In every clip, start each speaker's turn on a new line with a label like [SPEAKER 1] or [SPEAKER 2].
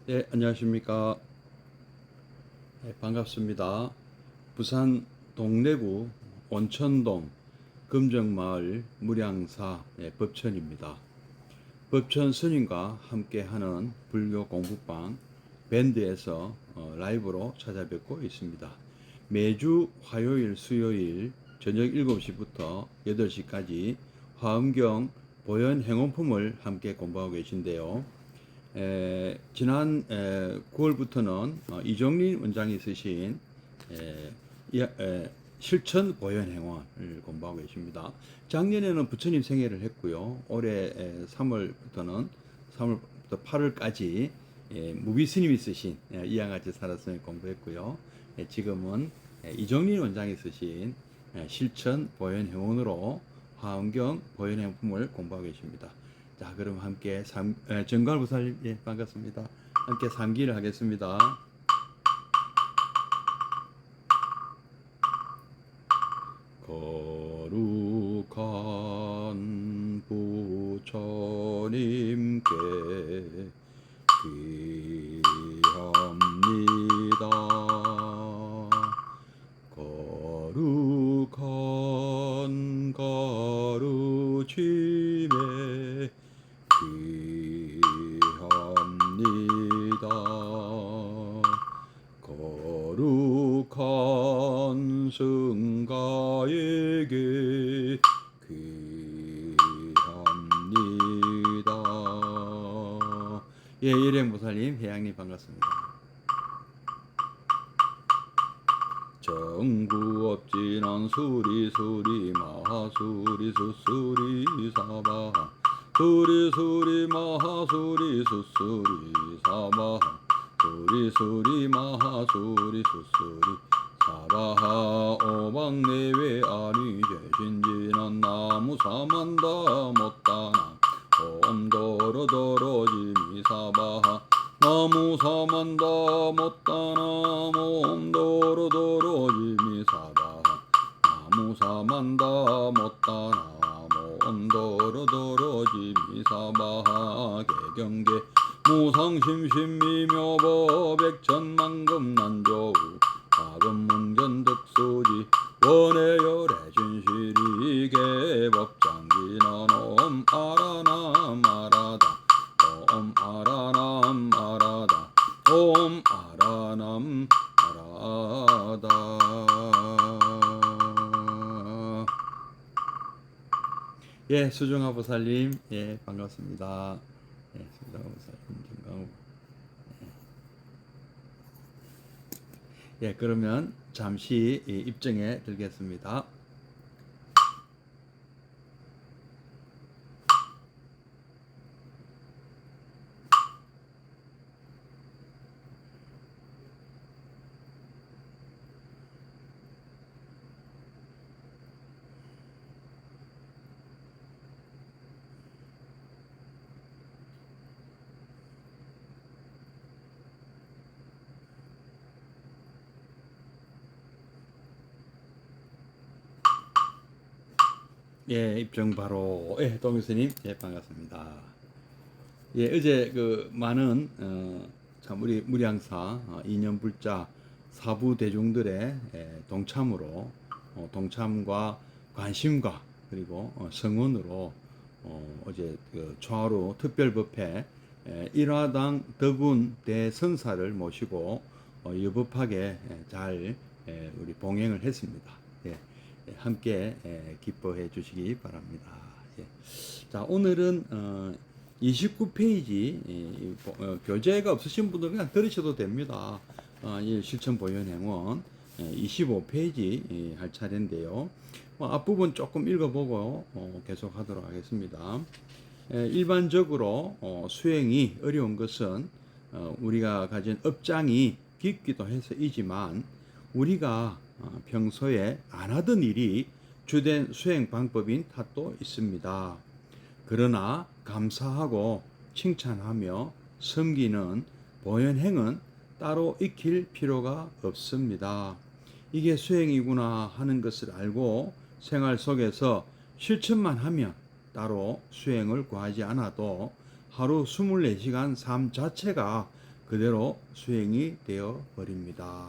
[SPEAKER 1] 네, 안녕하십니까. 네, 반갑습니다. 부산 동래구 온천동 금정마을 무량사 법천입니다. 법천 스님과 함께하는 불교 공부방 밴드에서 라이브로 찾아뵙고 있습니다. 매주 화요일, 수요일 저녁 7시부터 8시까지 화엄경 보현 행원품을 함께 공부하고 계신데요. 지난 9월부터는 이종린 원장이 쓰신 실천 보현 행원을 공부하고 계십니다. 작년에는 부처님 생애를 했고요. 올해 3월부터 8월까지 무비 스님이 쓰신 이양같이 살았으니 공부했고요. 지금은 이종린 원장이 쓰신 실천 보현 행원으로 화엄경 보현 행품을 공부하고 계십니다. 자, 그럼 함께 정갈보살님, 예, 반갑습니다. 함께 삼기를 하겠습니다. 거룩한 부처님께 귀합니다. 거룩한 가르침에 귀합니다. 거룩한 승가에게 귀합니다. 예, 일행보살님, 회양님 반갑습니다. 정구업진한 수리수리 마하수리 수수리 사바 수리수리 마하수리 수수리 사바 수리수리 마하수리 수수리 사바하 오방내외 아니제신지난 나무 사만다 못다나 옴도로도로지미 사바하 나무 사만다 못다나 옴도로도로지미 사바하 나무 사만다 못다나 옴도로도로지미 사바하 개경계 무상심심미묘법 백천만금난조우 화금문견득수지 원해열해진실이 개법장기난 옴 아라남 아라다 옴 아라남 아라다 옴 아라남 아라다. 예, 수중하보살님, 예, 반갑습니다. 예, 수중하보살님, 김강우. 예, 그러면 잠시 입증에 들겠습니다. 예, 입증 바로. 예, 동교수님, 예, 반갑습니다. 예, 어제 그 많은 참 우리 무량사 이념불자 사부 대중들의 동참으로 동참과 관심과 그리고 성원으로 어제 그 초하루 특별법회 일화당 덕운 대선사를 모시고 여법하게 잘 우리 봉행을 했습니다. 예, 함께 기뻐해 주시기 바랍니다. 예. 자, 오늘은 29페이지 교재가 없으신 분들은 그냥 들으셔도 됩니다. 실천 보현 행원 25페이지 할 차례인데요. 앞부분 조금 읽어보고 계속 하도록 하겠습니다. 일반적으로 수행이 어려운 것은 우리가 가진 업장이 깊기도 해서이지만 우리가 평소에 안 하던 일이 주된 수행 방법인 탓도 있습니다. 그러나 감사하고 칭찬하며 섬기는 보현행은 따로 익힐 필요가 없습니다. 이게 수행이구나 하는 것을 알고 생활 속에서 실천만 하면 따로 수행을 구하지 않아도 하루 24시간 삶 자체가 그대로 수행이 되어 버립니다.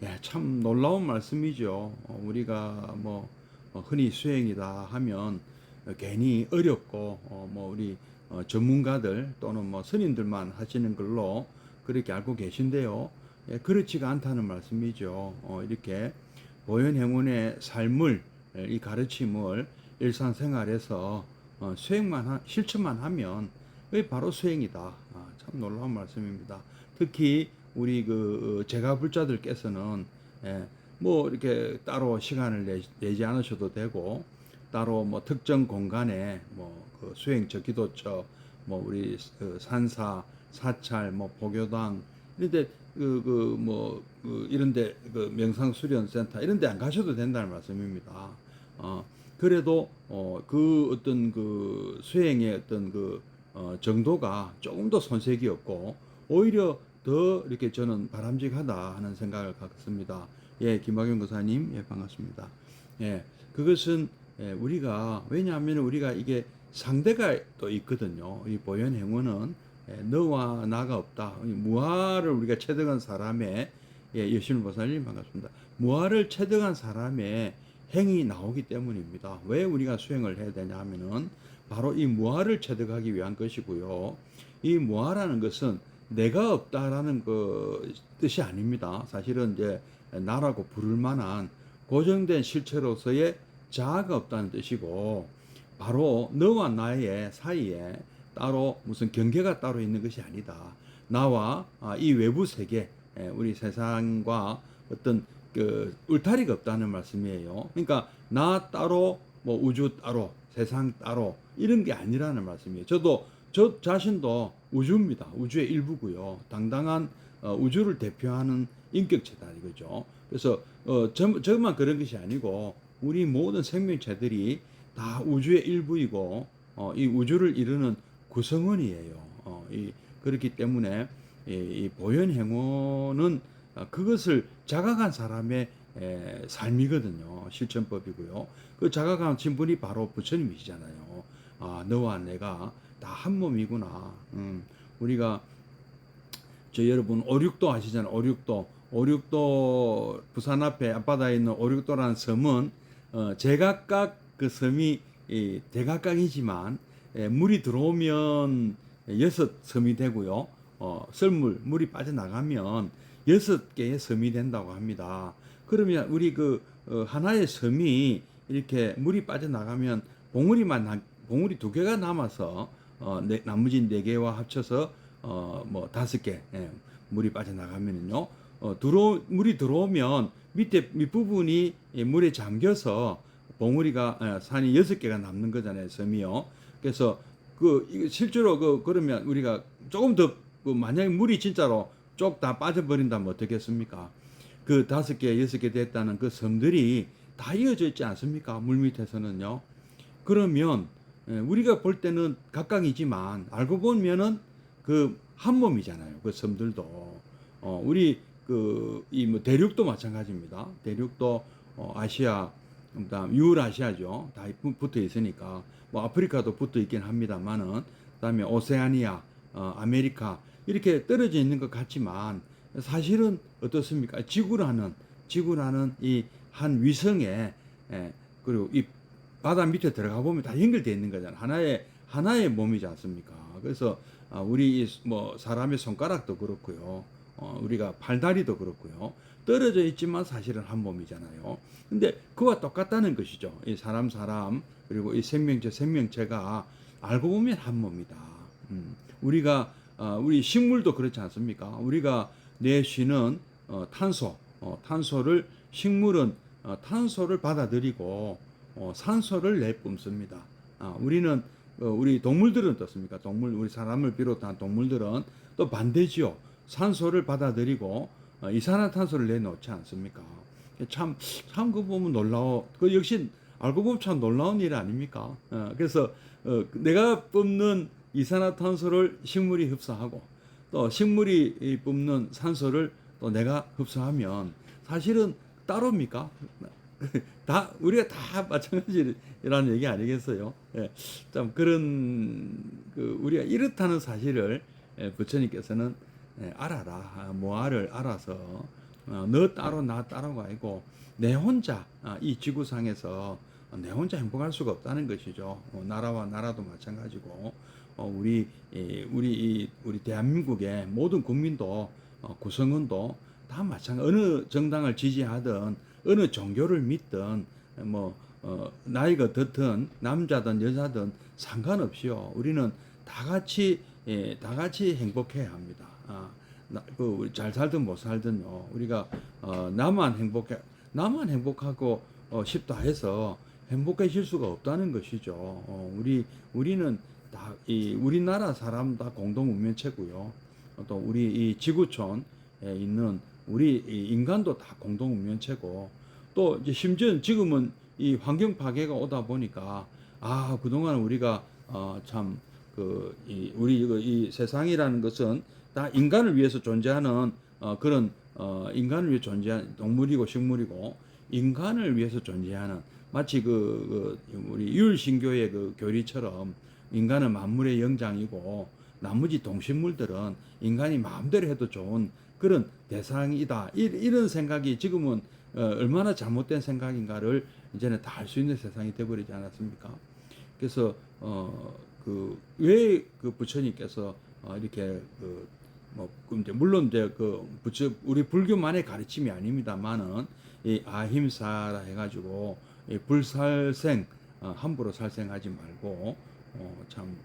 [SPEAKER 1] 예, 참 놀라운 말씀이죠. 우리가 뭐 흔히 수행이다 하면 괜히 어렵고 뭐 우리 전문가들 또는 뭐 스님들만 하시는 걸로 그렇게 알고 계신데요. 예, 그렇지가 않다는 말씀이죠. 이렇게 보현행운의 삶을 이 가르침을 일상생활에서 실천만 하면 그게 바로 수행이다. 참 놀라운 말씀입니다. 특히 우리 그 제가불자들께서는 예, 뭐 이렇게 따로 시간을 내지 않으셔도 되고 따로 뭐 특정 공간에 뭐그 수행처, 기도처, 뭐 우리 산사, 사찰, 뭐 보교당 이런데 이런데 그 명상수련센터 이런데 안 가셔도 된다는 말씀입니다. 그래도 그 어떤 그 수행의 어떤 그 정도가 조금 더 손색이 없고 오히려 더 이렇게 저는 바람직하다 하는 생각을 갖습니다. 예, 김학용 교사님, 예, 반갑습니다. 예, 그것은 우리가 왜냐하면 우리가 이게 상대가 또 있거든요. 이 보현행원은 너와 나가 없다. 무아를 우리가 체득한 사람의 예, 여신ul 보살님 반갑습니다. 무아를 체득한 사람의 행이 나오기 때문입니다. 왜 우리가 수행을 해야 되냐 하면은 바로 이 무아를 체득하기 위한 것이고요. 이 무아라는 것은 내가 없다라는 그 뜻이 아닙니다. 사실은 이제 나라고 부를 만한 고정된 실체로서의 자아가 없다는 뜻이고 바로 너와 나의 사이에 따로 무슨 경계가 따로 있는 것이 아니다. 나와 이 외부 세계, 우리 세상과 어떤 그 울타리가 없다는 말씀이에요. 그러니까 나 따로 뭐 우주 따로 세상 따로 이런 게 아니라는 말씀이에요. 저 자신도 우주입니다. 우주의 일부고요. 당당한 우주를 대표하는 인격체다 이거죠. 그래서 저만 그런 것이 아니고 우리 모든 생명체들이 다 우주의 일부이고 이 우주를 이루는 구성원이에요. 그렇기 때문에 이 보현행원은 그것을 자각한 사람의 삶이거든요. 실천법이고요. 그 자각하신 분이 바로 부처님이시잖아요. 너와 내가 다 한 몸이구나. 우리가 여러분 오륙도 아시잖아요. 오륙도 부산 앞에 앞바다에 있는 오륙도라는 섬은 제각각 그 섬이 대각각이지만 물이 들어오면 6섬이 되고요. 물이 빠져나가면 6개의 섬이 된다고 합니다. 그러면 우리 그 하나의 섬이 이렇게 물이 빠져나가면 봉우리 2개가 남아서 나머지 4개와 합쳐서 뭐 5개 물이 빠져나가면은요. 물이 들어오면 밑부분이 물에 잠겨서 봉우리가 산이 6개가 남는 거잖아요. 섬이요. 그래서 실제로 그러면 우리가 조금 더 만약에 물이 진짜로 쪽 다 빠져버린다면 어떻겠습니까? 그 5개, 6개 됐다는 그 섬들이 다 이어져 있지 않습니까? 물 밑에서는요. 그러면 우리가 볼 때는 각각이지만 알고 보면은 그 한 몸이잖아요. 그 섬들도 우리 이 뭐 대륙도 마찬가지입니다. 대륙도 아시아, 그다음 유라시아죠. 다 붙어 있으니까 뭐 아프리카도 붙어 있긴 합니다만은 그다음에 오세아니아, 아메리카 이렇게 떨어져 있는 것 같지만 사실은 어떻습니까? 지구라는 이 한 위성에 그리고 이 바다 밑에 들어가 보면 다 연결되어 있는 거잖아요. 하나의 몸이지 않습니까? 그래서 우리 뭐 사람의 손가락도 그렇고요. 우리가 팔다리도 그렇고요. 떨어져 있지만 사실은 한 몸이잖아요. 근데 그와 똑같다는 것이죠. 이 사람 그리고 이 생명체가 알고 보면 한 몸이다. 우리가 우리 식물도 그렇지 않습니까? 우리가 내쉬는 탄소를 식물은 탄소를 받아들이고 산소를 내뿜습니다. 우리는 우리 동물들은 어떻습니까? 우리 사람을 비롯한 동물들은 또 반대지요. 산소를 받아들이고 이산화탄소를 내놓지 않습니까? 참 그 보면 놀라워. 그 역시 알고 보면 참 놀라운 일 아닙니까? 그래서 내가 뿜는 이산화탄소를 식물이 흡수하고 또 식물이 뿜는 산소를 또 내가 흡수하면 사실은 따로입니까? 우리가 다 마찬가지라는 얘기 아니겠어요? 예, 참 우리가 이렇다는 사실을 부처님께서는 알아라. 뭐를 알아서 너 따로 나 따로가 아니고 내 혼자 이 지구상에서 내 혼자 행복할 수가 없다는 것이죠. 나라와 나라도 마찬가지고 우리 대한민국의 모든 국민도 구성원도 다 마찬가지. 어느 정당을 지지하든 어느 종교를 믿든 뭐 나이가 어떻든 남자든 여자든 상관없이요. 우리는 다 같이 행복해야 합니다. 우리 잘 살든 못 살든요. 우리가 나만 행복하고 싶다 해서 행복해질 수가 없다는 것이죠. 우리는 우리나라 사람 다 공동 운명체고요. 또 우리 이 지구촌에 있는 우리 이 인간도 다 공동 운명체고, 또 이제 심지어 지금은 이 환경 파괴가 오다 보니까 그동안 우리가 참 우리 이 세상이라는 것은 다 인간을 위해서 존재하는 그런 인간을 위해 존재하는 동물이고 식물이고 인간을 위해서 존재하는, 마치 우리 유일신교의 그 교리처럼 인간은 만물의 영장이고 나머지 동식물들은 인간이 마음대로 해도 좋은 그런 대상이다. 이런 생각이 지금은 얼마나 잘못된 생각인가를 이제는 다 알 수 있는 세상이 되어버리지 않았습니까? 그래서 왜 부처님께서 이렇게 이제 물론 이제 우리 불교만의 가르침이 아닙니다만은 이 아힘사라 해가지고 이 불살생, 함부로 살생하지 말고 참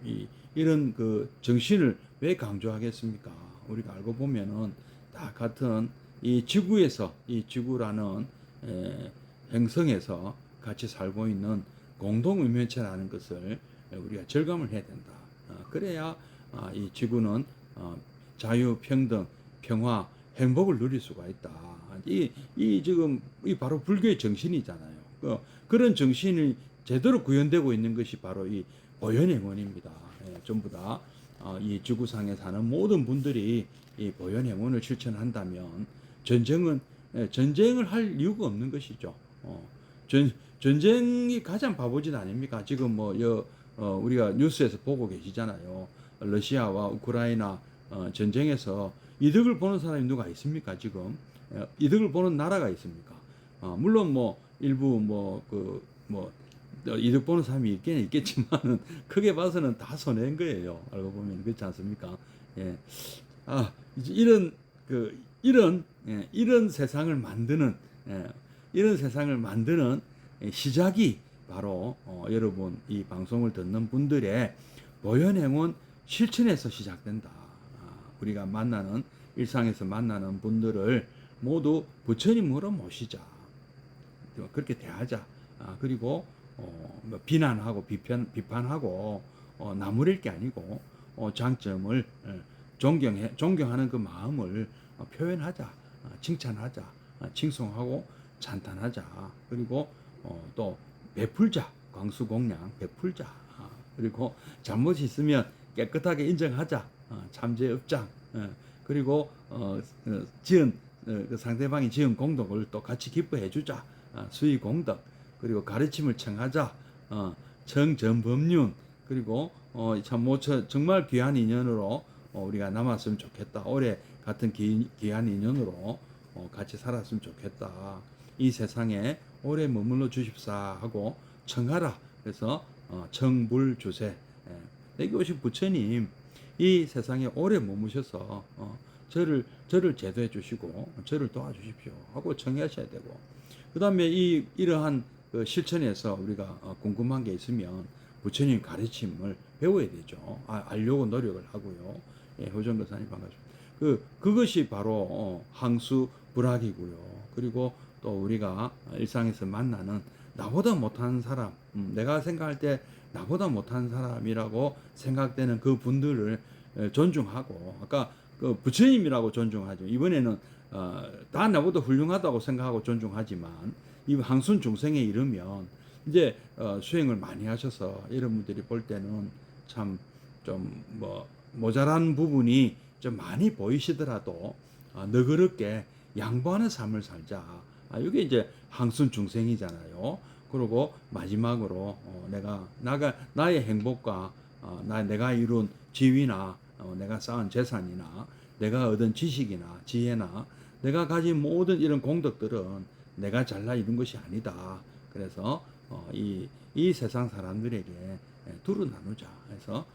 [SPEAKER 1] 이런 정신을 왜 강조하겠습니까? 우리가 알고 보면은 다 같은 이 지구라는 행성에서 같이 살고 있는 공동 의면체라는 것을 우리가 절감을 해야 된다. 그래야 이 지구는 자유, 평등, 평화, 행복을 누릴 수가 있다. 지금 바로 불교의 정신이잖아요. 그런 정신이 제대로 구현되고 있는 것이 바로 이 보현행원입니다. 전부 다 이 지구상에 사는 모든 분들이 이 보현행원을 실천한다면 전쟁을 할 이유가 없는 것이죠. 전쟁이 가장 바보짓 아닙니까? 지금 우리가 뉴스에서 보고 계시잖아요. 러시아와 우크라이나 전쟁에서 이득을 보는 사람이 누가 있습니까? 지금 이득을 보는 나라가 있습니까? 물론 일부 이득 보는 사람이 있긴 있겠지만은 크게 봐서는 다 손해인 거예요. 알고 보면 그렇지 않습니까? 예. 이제 이런 세상을 만드는 시작이 바로 여러분 이 방송을 듣는 분들의 보현행원 실천에서 시작된다. 우리가 일상에서 만나는 분들을 모두 부처님으로 모시자. 그렇게 대하자. 그리고 비난하고 비판하고 나무랄 게 아니고 장점을 존경하는 그 마음을 표현하자. 칭찬하자. 칭송하고 찬탄하자. 그리고 또 베풀자. 광수공양 베풀자. 그리고 잘못이 있으면 깨끗하게 인정하자. 참재업장. 그리고 상대방이 지은 공덕을 또 같이 기뻐해 주자. 수의공덕. 그리고 가르침을 청하자. 청전법륜. 그리고 정말 귀한 인연으로 우리가 남았으면 좋겠다. 올해 같은 귀한 인연으로 같이 살았으면 좋겠다. 이 세상에 오래 머물러 주십사 하고 청하라. 그래서 청불주세. 여기 오신 부처님 이 세상에 오래 머무셔서 저를 제도해 주시고 저를 도와주십시오 하고 청하셔야 되고, 그 다음에 이러한 실천에서 우리가 궁금한 게 있으면 부처님 가르침을 배워야 되죠. 알려고 노력을 하고요. 호정거사님 반갑습니다. 그것이 바로 항수불학이고요. 그리고 또 우리가 일상에서 만나는 나보다 못하는 사람, 내가 생각할 때 나보다 못하는 사람이라고 생각되는 그 분들을 존중하고, 아까 부처님이라고 존중하죠. 이번에는 다 나보다 훌륭하다고 생각하고 존중하지만 이 항순 중생에 이르면 이제 수행을 많이 하셔서 여러분들이 볼 때는 참 좀 모자란 부분이 좀 많이 보이시더라도 너그럽게 양보하는 삶을 살자. 이게 이제 항순 중생이잖아요. 그리고 마지막으로 나의 행복과 내가 이룬 지위나 내가 쌓은 재산이나 내가 얻은 지식이나 지혜나 내가 가진 모든 이런 공덕들은 내가 잘나 이룬 것이 아니다. 그래서 이 세상 사람들에게 두루 나누자 해서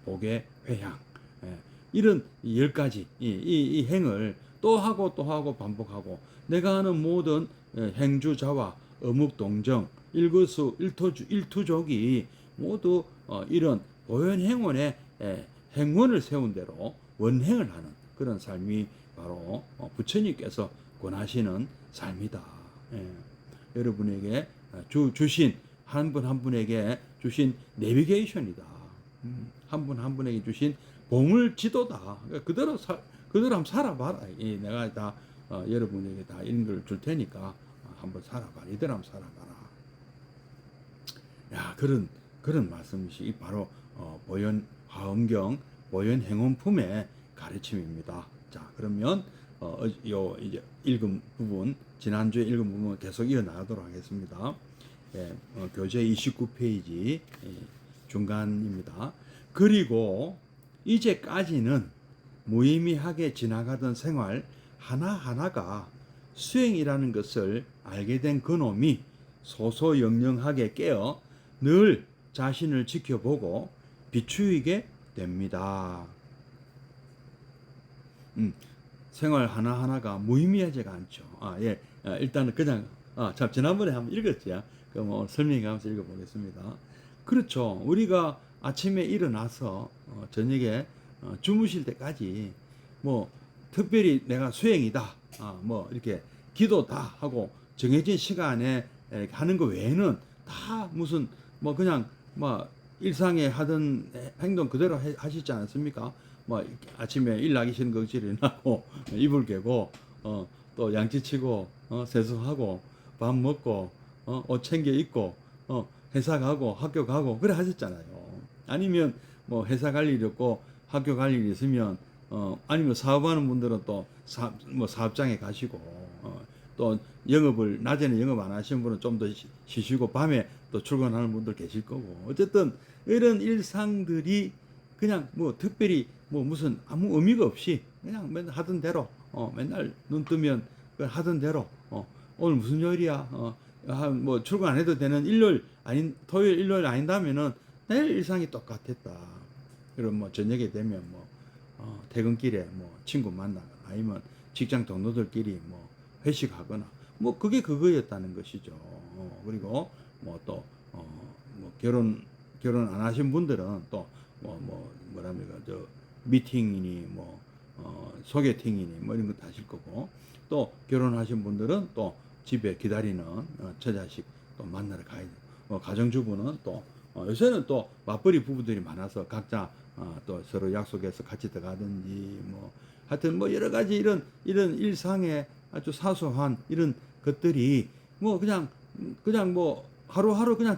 [SPEAKER 1] 복의 회향, 이런 10가지 이 행을 또 하고 또 하고 반복하고, 내가 하는 모든 행주자와 어묵동정 일거수 일투족이 모두 이런 보현행원의 행원을 세운 대로 원행을 하는 그런 삶이 바로 부처님께서 권하시는 삶이다. 여러분에게 주신 한 분 한 분에게 주신 내비게이션이다. 한 분 한 분에게 주신 보물 지도다. 그대로 한번 살아봐라. 내가 다 여러분에게 다 이런 걸 줄 테니까 한번 살아봐라. 이대로 한번 살아봐라. 야, 그런 말씀이시 바로 보현 화엄경 보현 행원품의 가르침입니다. 자, 그러면 요 이제 읽은 부분, 지난주에 읽은 부분 계속 이어나가도록 하겠습니다. 교재 29페이지 중간입니다. 그리고 이제까지는 무의미하게 지나가던 생활 하나하나가 수행이라는 것을 알게 된 그놈이 소소영령하게 깨어 늘 자신을 지켜보고 비추이게 됩니다. 생활 하나하나가 무의미하지가 않죠. 일단은 그냥, 참, 지난번에 한번 읽었죠. 그럼 설명하면서 읽어보겠습니다. 그렇죠. 우리가 아침에 일어나서 저녁에 주무실 때까지 뭐 특별히 내가 수행이다, 뭐 이렇게 기도다 하고 정해진 시간에 이렇게 하는 거 외에는 다 무슨 뭐 그냥 뭐 일상에 하던 행동 그대로 하시지 않습니까? 뭐 아침에 일 나기 싫은 걱지를 일어나고 이불 개고 또 양치치고 세수하고 밥 먹고 옷 챙겨 입고 회사 가고 학교 가고 그래 하셨잖아요. 아니면 뭐 회사 갈 일이 없고 학교 갈 일이 있으면 아니면 사업하는 분들은 또 사업장에 가시고 또 영업을 낮에는 영업 안 하시는 분은 좀 더 쉬시고 밤에 또 출근하는 분들 계실 거고, 어쨌든 이런 일상들이 그냥 뭐 특별히 뭐 무슨 아무 의미가 없이 그냥 맨날 하던 대로 맨날 눈 뜨면 하던 대로 오늘 무슨 요일이야, 뭐 출근 안 해도 되는 일요일 아닌 토요일 일요일 아닌다면은 내일 일상이 똑같았다. 그럼 뭐 저녁에 되면 뭐 퇴근길에 뭐 친구 만나거나 아니면 직장 동료들끼리 뭐 회식하거나 뭐 그게 그거였다는 것이죠. 그리고 뭐 또 뭐 결혼 안 하신 분들은 또 뭐랍니까, 저 미팅이니 뭐 소개팅이니 뭐 이런 거 하실 거고, 또 결혼하신 분들은 또 집에 기다리는 처자식 또 만나러 가야 되고, 가정주부는 또 요새는 또 맞벌이 부부들이 많아서 각자 또 서로 약속해서 같이 들어가든지 뭐 하여튼 뭐 여러 가지 이런 일상의 아주 사소한 이런 것들이 뭐 그냥 뭐 하루하루 그냥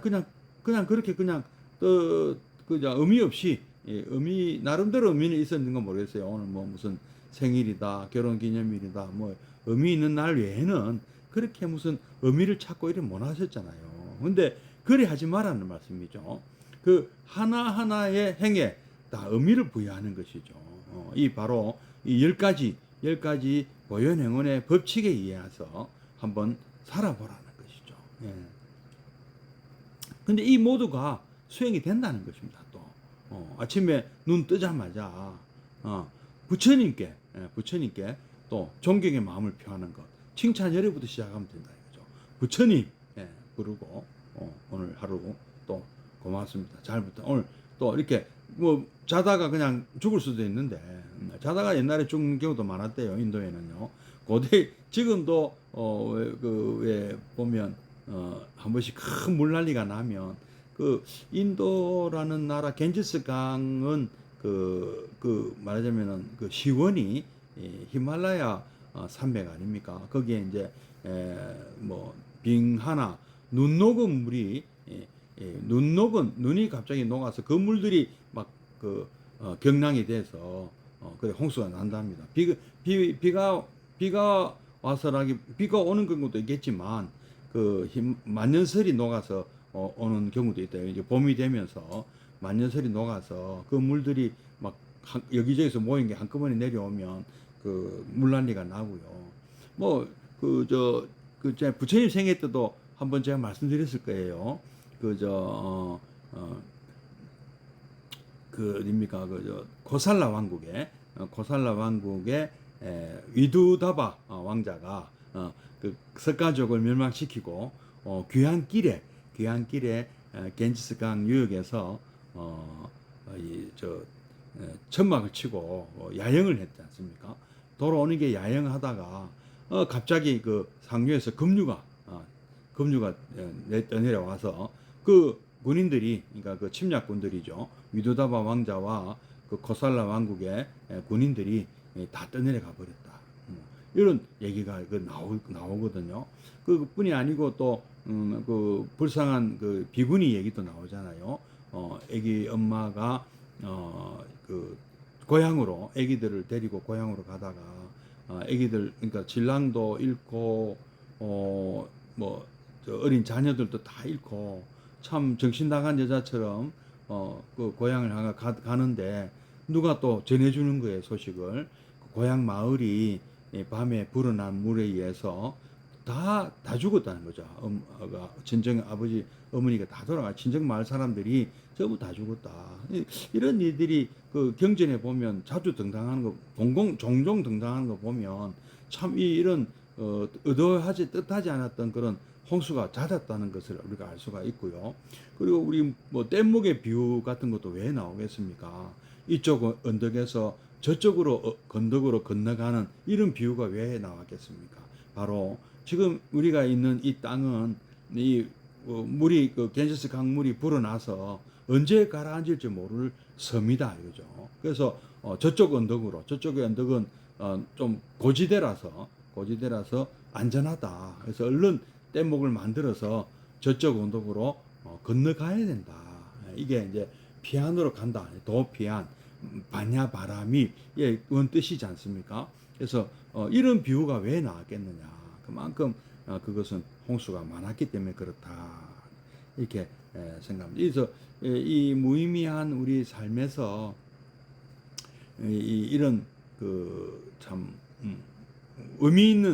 [SPEAKER 1] 그렇게 그냥 그저 의미 없이, 의미 나름대로 의미는 있었는 건 모르겠어요. 오늘 뭐 무슨 생일이다, 결혼 기념일이다, 뭐 의미 있는 날 외에는 그렇게 무슨 의미를 찾고 이런 못 하셨잖아요. 근데 그리 하지 말라는 말씀이죠. 그 하나하나의 행에 다 의미를 부여하는 것이죠. 이 바로 이 10가지 보현행원의 법칙에 의해서 한번 살아보라는 것이죠. 근데 이 모두가 수행이 된다는 것입니다. 또 아침에 눈 뜨자마자 부처님께 또 존경의 마음을 표하는 것, 칭찬 열애부터 시작하면 된다 이거죠. 부처님 부르고 오늘 하루 또 고맙습니다. 잘 부탁. 오늘 또 이렇게 뭐 자다가 그냥 죽을 수도 있는데, 자다가 옛날에 죽는 경우도 많았대요. 인도에는요. 고대 지금도 왜 보면 한 번씩 큰 물난리가 나면 그 인도라는 나라 겐지스 강은 그 말하자면은 그 시원이 히말라야 산맥 아닙니까? 거기에 이제 뭐 빙하나 눈 녹은 물이 눈이 갑자기 녹아서 그 물들이 막 경랑이 돼서 그래 홍수가 난답니다. 비가 와서라기 비가 오는 경우도 있겠지만 만년설이 녹아서 오는 경우도 있대요. 이제 봄이 되면서 만년설이 녹아서 그 물들이 막 여기저기서 모인 게 한꺼번에 내려오면 그 물난리가 나고요. 뭐 제 부처님 생애 때도 한번 제가 말씀드렸을 거예요. 어딥니까 고살라 왕국에 위두다바 왕자가 그 석가족을 멸망시키고 귀향길에 겐지스강 유역에서 천막을 치고 야영을 했지 않습니까? 돌아오는 게 야영하다가 갑자기 그 상류에서 급류가 내려와서 그 군인들이, 그러니까 그 침략군들이죠, 위두다바 왕자와 그 코살라 왕국의 군인들이 다 떠내려가 버렸다. 이런 얘기가 나오거든요. 그뿐이 아니고 또 그 불쌍한 그 비구니 얘기도 나오잖아요. 애기 엄마가 그 고향으로 애기들을 데리고 고향으로 가다가 애기들, 그러니까 신랑도 잃고 어린 자녀들도 다 잃고 참 정신 나간 여자처럼 그 고향을 가는데 누가 또 전해주는 거예요, 소식을. 고향 마을이 밤에 불어난 물에 의해서 다 죽었다는 거죠. 친정 아버지 어머니가 다 돌아가, 친정 마을 사람들이 전부 다 죽었다. 이런 일들이 그 경전에 보면 자주 등장하는 거, 종종 등장하는 거 보면 참 이런 뜻하지 않았던 그런 홍수가 잦았다는 것을 우리가 알 수가 있고요. 그리고 우리 뭐 뗏목의 비유 같은 것도 왜 나오겠습니까? 이쪽 언덕에서 저쪽으로 언덕으로 건너가는 이런 비유가 왜 나왔겠습니까? 바로 지금 우리가 있는 이 땅은 이 물이 겐저스 강물이 불어나서 언제 가라앉을지 모를 섬이다 이거죠. 그래서 저쪽의 언덕은 좀 고지대라서 안전하다. 그래서 얼른 뗏목을 만들어서 저쪽 언덕으로 건너가야 된다. 이게 이제 피안으로 간다. 도피안, 반야바람이 원 뜻이지 않습니까? 그래서 이런 비유가 왜 나왔겠느냐. 그만큼 그것은 홍수가 많았기 때문에 그렇다. 이렇게 생각합니다. 그래서 이 무의미한 우리 삶에서 이런 그 참 의미 있는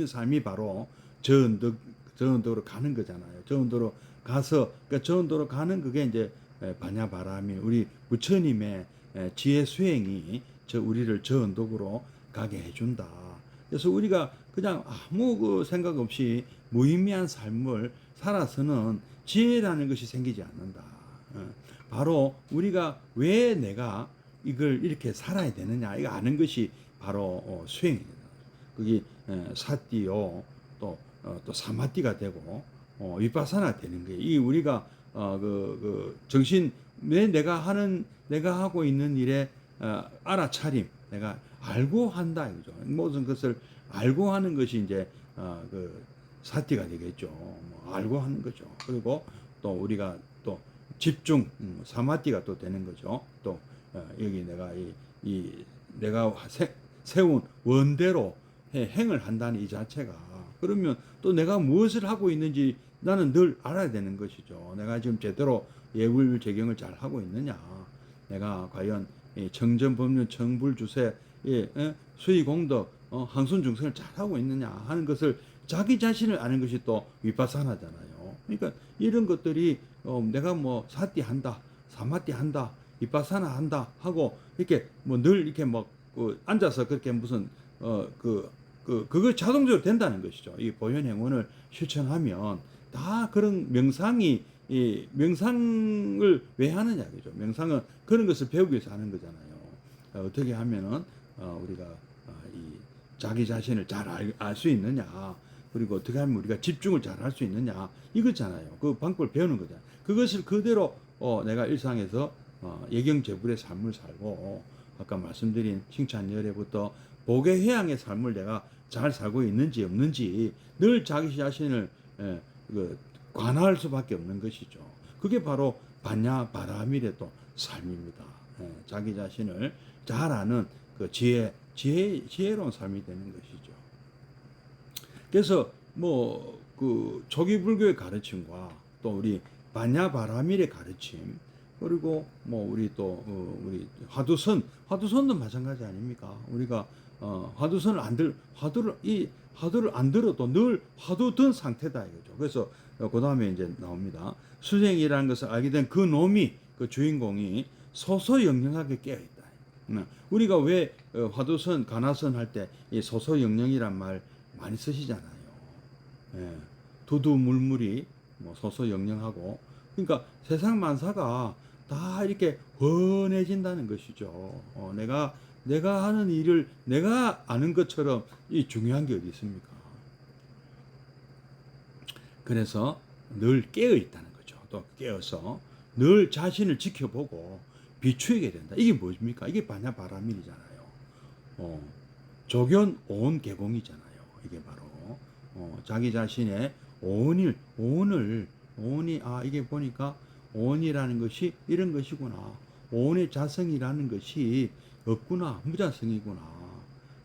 [SPEAKER 1] 삶이 바로 저 언덕으로 가는 거잖아요. 저 언덕으로 가서, 그러니까 저 언덕으로 가는 그게 이제 반야바람이 우리 부처님의 지혜 수행이 우리를 저 언덕으로 가게 해준다. 그래서 우리가 그냥 아무 그 생각 없이 무의미한 삶을 살아서는 지혜라는 것이 생기지 않는다. 바로 우리가 왜 내가 이걸 이렇게 살아야 되느냐, 이거 아는 것이 바로 수행입니다. 그게 사띠요, 또 사마띠가 되고 위파사나 되는 거예요. 이 우리가 정신, 내가 하고 있는 일에 알아차림, 내가 알고 한다 이거죠. 모든 것을 알고 하는 것이 이제 그 사띠가 되겠죠. 알고 하는 거죠. 그리고 또 우리가 또 집중, 사마띠가 또 되는 거죠. 또 여기 내가 세운 원대로 행을 한다는 이 자체가, 그러면 또 내가 무엇을 하고 있는지 나는 늘 알아야 되는 것이죠. 내가 지금 제대로 예불제경을 잘 하고 있느냐, 내가 과연 청전법륜 청불주세 수의공덕 항손중생을 잘 하고 있느냐 하는 것을 자기 자신을 아는 것이 또 위파사나잖아요. 그러니까 이런 것들이 내가 뭐 사띠 한다, 사마띠 한다, 위파사나 한다 하고 이렇게 뭐 늘 이렇게 앉아서 그렇게 무슨 그거 자동적으로 된다는 것이죠. 이 보현행원을 실천하면 다 그런 명상을 왜 하느냐, 그죠? 명상은 그런 것을 배우기 위해서 하는 거잖아요. 어떻게 하면은 우리가 이 자기 자신을 잘 알 수 있느냐, 그리고 어떻게 하면 우리가 집중을 잘 할 수 있느냐, 이거잖아요. 그 방법을 배우는 거잖아요. 그것을 그대로 내가 일상에서 예경제불의 삶을 살고, 아까 말씀드린 칭찬열애부터 복의 회양의 삶을 내가 잘 살고 있는지 없는지 늘 자기 자신을 관할 수밖에 없는 것이죠. 그게 바로 반야바라밀의 또 삶입니다. 자기 자신을 잘 아는 그 지혜로운 삶이 되는 것이죠. 그래서 그 초기 불교의 가르침과 또 우리 반야바라밀의 가르침, 그리고 뭐 우리 또 우리 화두선도 마찬가지 아닙니까? 우리가 화두선을 화두를 안 들어도 늘 화두 든 상태다 이거죠. 그래서 그 다음에 이제 나옵니다. 수행이라는 것을 알게 된 그 놈이 그 주인공이 소소영령하게 깨어 있다. 우리가 왜 화두선, 가나선 할 때 이 소소영령이란 말 많이 쓰시잖아요. 예. 두두물물이 뭐 소소영령하고, 그러니까 세상 만사가 다 이렇게 훤해진다는 것이죠. 내가 하는 일을 내가 아는 것처럼 이 중요한 게 어디 있습니까? 그래서 늘 깨어 있다는 거죠. 또 깨어서 늘 자신을 지켜보고 비추게 된다. 이게 뭡니까? 이게 반야바라밀이잖아요. 조견 오온 개공이잖아요. 이게 바로 자기 자신의 오온이 이게 보니까 오온이라는 것이 이런 것이구나. 오온의 자성이라는 것이 없구나. 무자성이구나.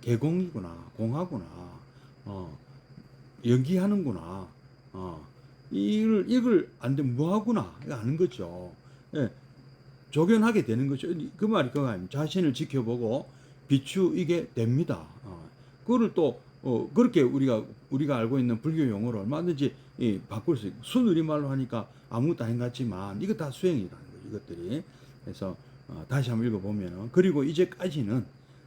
[SPEAKER 1] 개공이구나. 공하구나. 연기하는구나. 이걸 안 되면 뭐하구나. 이거 아는 거죠. 예. 조견하게 되는 거죠. 그 말이 그거 아닙니까? 자신을 지켜보고 비추이게 됩니다. 그거를 또 그렇게 우리가 알고 있는 불교 용어로 얼마든지 바꿀 수 있고, 순우리말로 하니까 아무것도 아닌 것 같지만 이거 다 수행이라는 거죠. 이것들이. 그래서 다시 한번 읽어보면, 그리고 이제까지는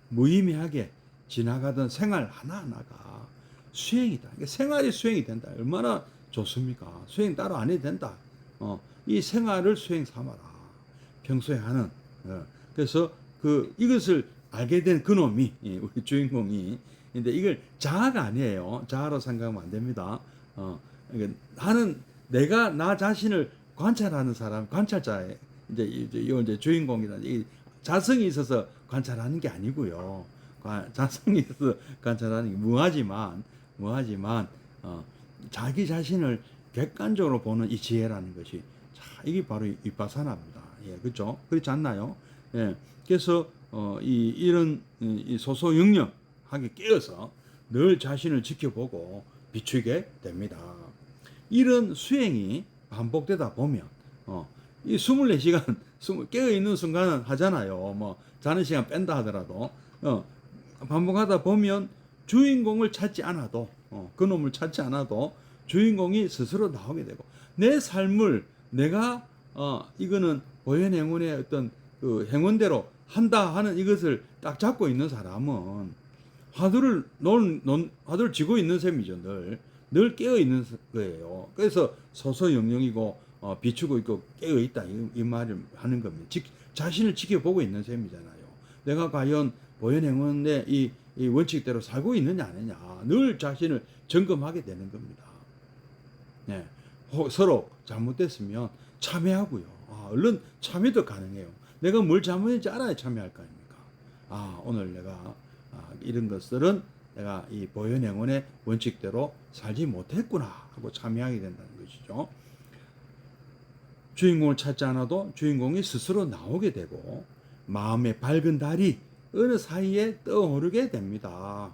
[SPEAKER 1] 무의미하게 지나가던 생활 하나하나가 수행이다. 그러니까 생활이 수행이 된다. 얼마나 좋습니까? 수행 따로 안 해도 된다. 이 생활을 수행 삼아라. 평소에 하는. 그래서 이것을 알게 된 그놈이, 우리 주인공이. 근데 이걸 자아가 아니에요. 자아로 생각하면 안 됩니다. 그러니까 내가 나 자신을 관찰하는 사람, 관찰자에, 이제 주인공이다. 이 자성이 있어서 관찰하는 게 아니고요. 자성이 있어서 관찰하는 게 무하지만, 자기 자신을 객관적으로 보는 이 지혜라는 것이, 이게 바로 위파사나입니다. 예, 그렇죠? 그렇지 않나요? 예. 그래서 이런 소소영령하게 깨어서 늘 자신을 지켜보고 비추게 됩니다. 이런 수행이 반복되다 보면 이 24시간 깨어 있는 순간은 하잖아요. 뭐 자는 시간 뺀다 하더라도 반복하다 보면 주인공을 찾지 않아도 그놈을 찾지 않아도 주인공이 스스로 나오게 되고, 내 삶을 내가 이거는 보현행운의 어떤 그 행운대로 한다 하는 이것을 딱 잡고 있는 사람은 화두를 쥐고 있는 셈이죠. 늘 깨어 있는 거예요. 그래서 소소영령이고 비추고 있고 깨어 있다 이 말을 하는 겁니다. 자신을 지켜보고 있는 셈이잖아요. 내가 과연 보현행운의 이 원칙대로 살고 있느냐 아니냐 늘 자신을 점검하게 되는 겁니다. 네. 서로 잘못됐으면 참회하고요. 얼른 참회도 가능해요. 내가 뭘 잘못했는지 알아야 참회할 거 아닙니까? 오늘 내가 이런 것들은 내가 이 보현행운의 원칙대로 살지 못했구나 하고 참회하게 된다는 것이죠. 주인공을 찾지 않아도 주인공이 스스로 나오게 되고, 마음의 밝은 달이 어느 사이에 떠오르게 됩니다.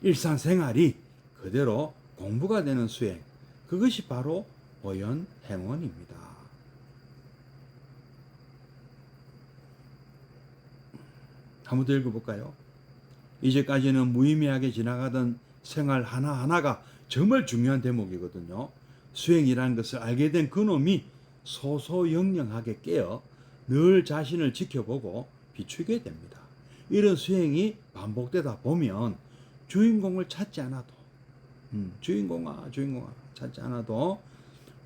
[SPEAKER 1] 일상생활이 그대로 공부가 되는 수행, 그것이 바로 보현행운입니다. 한번 더 읽어볼까요? 이제까지는 무의미하게 지나가던 생활 하나하나가 정말 중요한 대목이거든요. 수행이라는 것을 알게 된 그놈이 소소영령하게 깨어 늘 자신을 지켜보고 비추게 됩니다. 이런 수행이 반복되다 보면 주인공을 찾지 않아도, 주인공아 찾지 않아도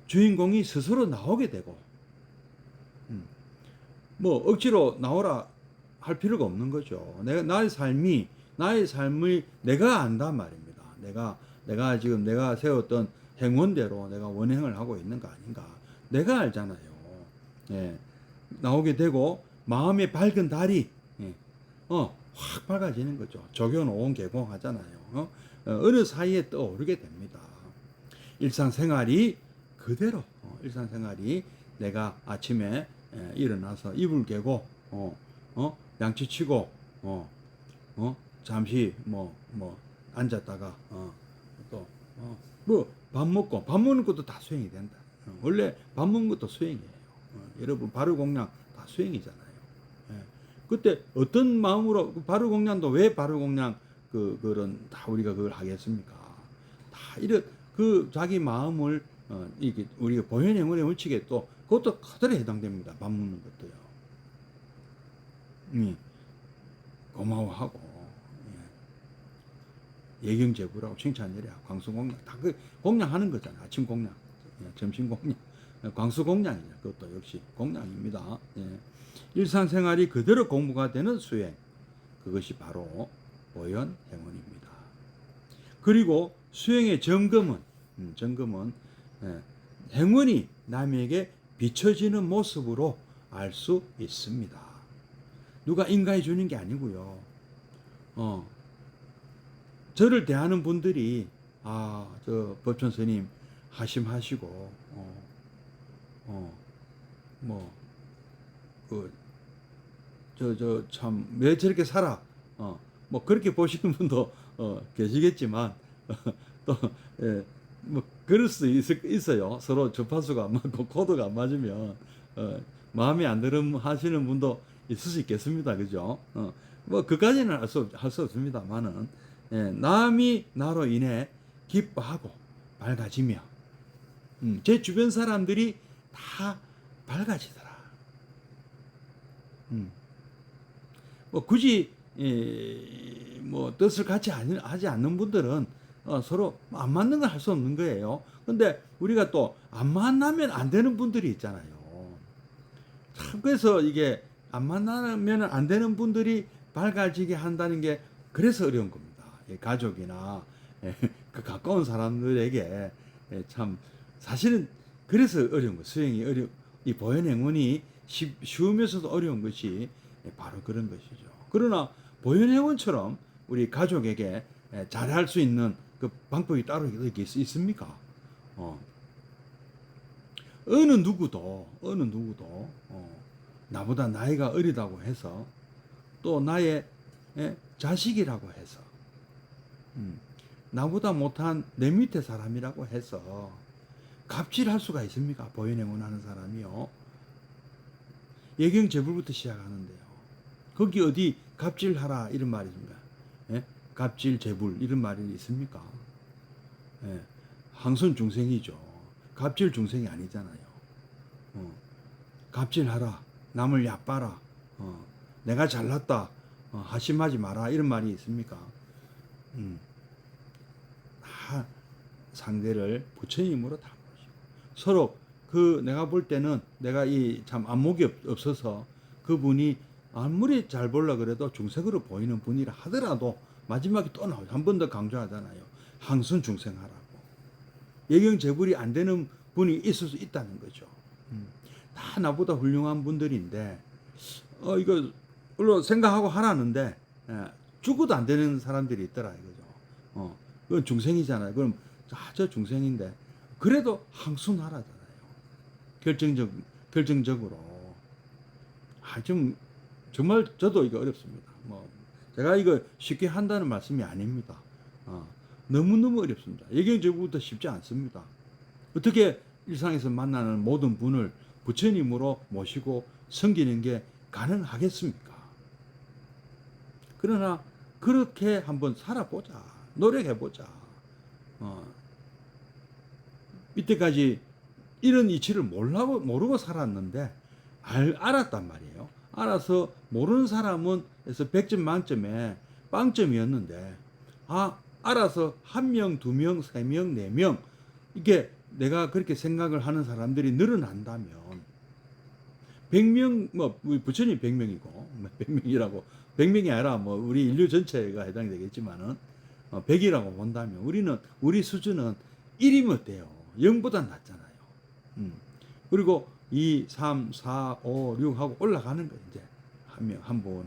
[SPEAKER 1] 주인공이 스스로 나오게 되고, 뭐 억지로 나오라 할 필요가 없는 거죠. 나의 삶을 내가 안단 말입니다. 내가 세웠던 행원대로 내가 원행을 하고 있는 거 아닌가. 내가 알잖아요. 예. 나오게 되고, 마음의 밝은 달이, 확 밝아지는 거죠. 조견오온 개공 하잖아요. 어느 사이에 떠오르게 됩니다. 일상생활이 그대로, 일상생활이 내가 아침에 일어나서 이불 깨고, 양치치고, 잠시 앉았다가, 밥 먹는 것도 다 수행이 된다. 원래 밥 먹는 것도 수행이에요. 여러분 바르공양 다 수행이잖아요. 예. 그때 어떤 마음으로 바르공양도 왜 바르공양 그런 다 우리가 그걸 하겠습니까? 다 이런 그 자기 마음을 이게 우리가 보현행운의 원칙에 또 그것도 그대로 해당됩니다. 밥 먹는 것도요. 고마워하고 예경제부라고 칭찬이래. 광수공양 다 그 공양하는 거잖아요. 아침 공양, 점심 공양, 광수 공양이냐. 그것도 역시 공양입니다. 일상생활이 그대로 공부가 되는 수행, 그것이 바로 보현행운입니다. 그리고 수행의 점검은 행운이 남에게 비춰지는 모습으로 알 수 있습니다. 누가 인가해 주는 게 아니고요. 저를 대하는 분들이 저 법천 스님 하심하시고 참 왜 저렇게 살아 뭐 그렇게 보시는 분도 계시겠지만 또 뭐 그럴 수 있어요. 서로 주파수가 안 맞고 코드가 안 맞으면 마음에 안 들어 하시는 분도 있을 수 있겠습니다. 그죠? 뭐 그까지는 할 수 없습니다만은 남이 나로 인해 기뻐하고 밝아지며 제 주변 사람들이 다 밝아지더라. 뭐 굳이 뭐 뜻을 같이 하지 않는 분들은 서로 안 맞는 걸 할 수 없는 거예요. 근데 우리가 또 안 만나면 안 되는 분들이 있잖아요. 참 그래서 이게 안 만나면 안 되는 분들이 밝아지게 한다는 게 그래서 어려운 겁니다. 가족이나 그 가까운 사람들에게 참 사실은 그래서 어려운 거예요. 수행이 이 보현행운이 쉬우면서도 어려운 것이 바로 그런 것이죠. 그러나 보현행운처럼 우리 가족에게 잘할 수 있는 그 방법이 따로 있습니까? 어느 누구도 나보다 나이가 어리다고 해서 또 나의 자식이라고 해서 나보다 못한 내 밑에 사람이라고 해서 갑질할 수가 있습니까? 보현행운 하는 사람이요. 예경제불부터 시작하는데요. 거기 어디 갑질하라 이런 말이 있습니까? 갑질제불 이런 말이 있습니까? 항손중생이죠. 갑질중생이 아니잖아요. 갑질하라, 남을 얕봐라, 내가 잘났다, 하심하지 마라 이런 말이 있습니까? 다 상대를 부처님으로 다 보시고 서로 내가 볼 때는 내가 이 참 안목이 없어서 그분이 아무리 잘 보려 그래도 중생으로 보이는 분이라 하더라도 마지막에 또 나오죠. 한 번 더 강조하잖아요. 항손중생하라고. 예경제불이 안 되는 분이 있을 수 있다는 거죠. 다 나보다 훌륭한 분들인데 이거 물론 생각하고 하라는데 죽어도 안 되는 사람들이 있더라 이거죠. 그건 중생이잖아요. 그럼 저 중생인데 그래도 항순하라잖아요. 결정적으로 좀 정말 저도 이거 어렵습니다. 뭐 제가 이거 쉽게 한다는 말씀이 아닙니다. 너무너무 어렵습니다. 예경제불부터 쉽지 않습니다. 어떻게 일상에서 만나는 모든 분을 부처님으로 모시고 섬기는 게 가능하겠습니까? 그러나 그렇게 한번 살아보자. 노력해보자. 이때까지 이런 이치를 모르고 살았는데 알았단 말이에요. 알아서 모르는 사람은 그래서 100점 만점에 빵점이었는데 알아서 1명, 2명, 3명, 4명 이게 내가 그렇게 생각을 하는 사람들이 늘어난다면 100명 뭐 우리 부처님 100명이고 100명이라고 100명이 아니라 뭐 우리 인류 전체가 해당이 되겠지만은 100이라고 본다면 우리 수준은 1이면 어때요? 0보다 낫잖아요. 그리고 2, 3, 4, 5, 6 하고 올라가는 거예요. 이제 한 분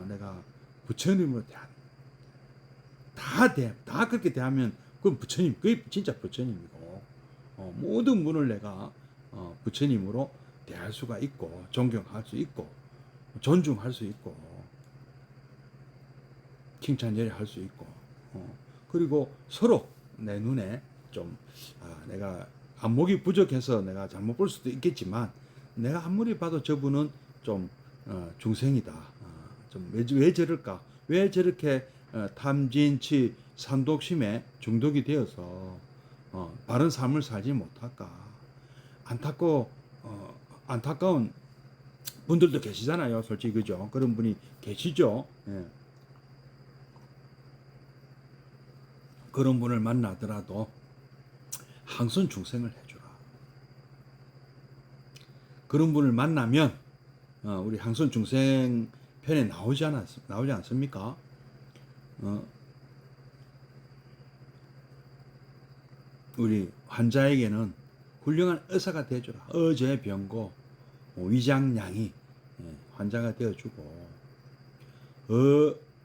[SPEAKER 1] 내가 부처님으로 다 그렇게 대하면 그건 부처님, 그게 진짜 부처님이고 모든 분을 내가 부처님으로 대할 수가 있고 존경할 수 있고 존중할 수 있고 칭찬 예할 수 있고 그리고 서로 내 눈에 좀 내가 안목이 부족해서 내가 잘못 볼 수도 있겠지만 내가 아무리 봐도 저분은 좀 중생이다. 좀 왜 저럴까? 왜 저렇게 탐진치 산독심에 중독이 되어서 바른 삶을 살지 못할까? 안타까운 분들도 계시잖아요. 솔직히 그죠? 그런 분이 계시죠. 예. 그런 분을 만나더라도 항선 중생을 해주라. 그런 분을 만나면 우리 항선 중생 편에 나오지 않습니까? 우리 환자에게는 훌륭한 의사가 되어주라. 어제병고 위장양이 환자가 되어주고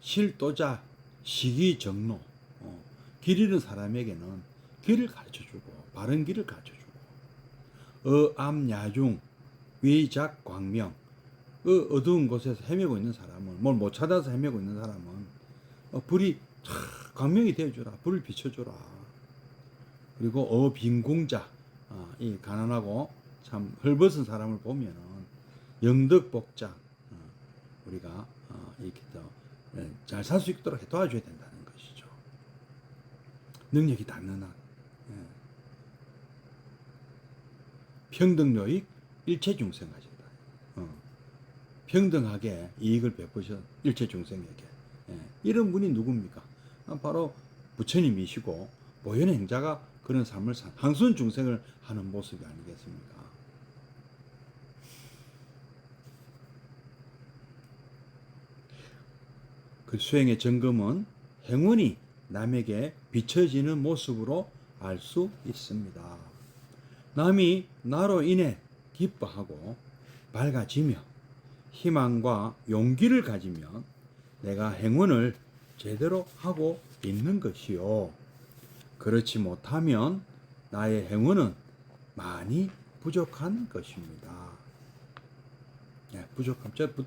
[SPEAKER 1] 실도자 시기정로 길 잃은 사람에게는 길을 가르쳐주고 바른 길을 가르쳐주고 암야중 위작광명 어두운 곳에서 헤매고 있는 사람은 뭘 못 찾아서 헤매고 있는 사람은 불이 광명이 되어주라. 불을 비춰주라. 그리고 빈공자 이 가난하고 참 헐벗은 사람을 보면은 영덕복장 우리가 이렇게 잘 살 수 있도록 도와줘야 된다는 것이죠. 능력이 닿는 한 평등요익 일체중생 가진다. 평등하게 이익을 베푸셔 일체중생에게 이런 분이 누굽니까? 바로 부처님이시고 보현행자가 그런 삶을 산 항순 중생을 하는 모습이 아니겠습니까? 그 수행의 점검은 행운이 남에게 비춰지는 모습으로 알 수 있습니다. 남이 나로 인해 기뻐하고 밝아지며 희망과 용기를 가지면 내가 행운을 제대로 하고 있는 것이요. 그렇지 못하면 나의 행운은 많이 부족한 것입니다.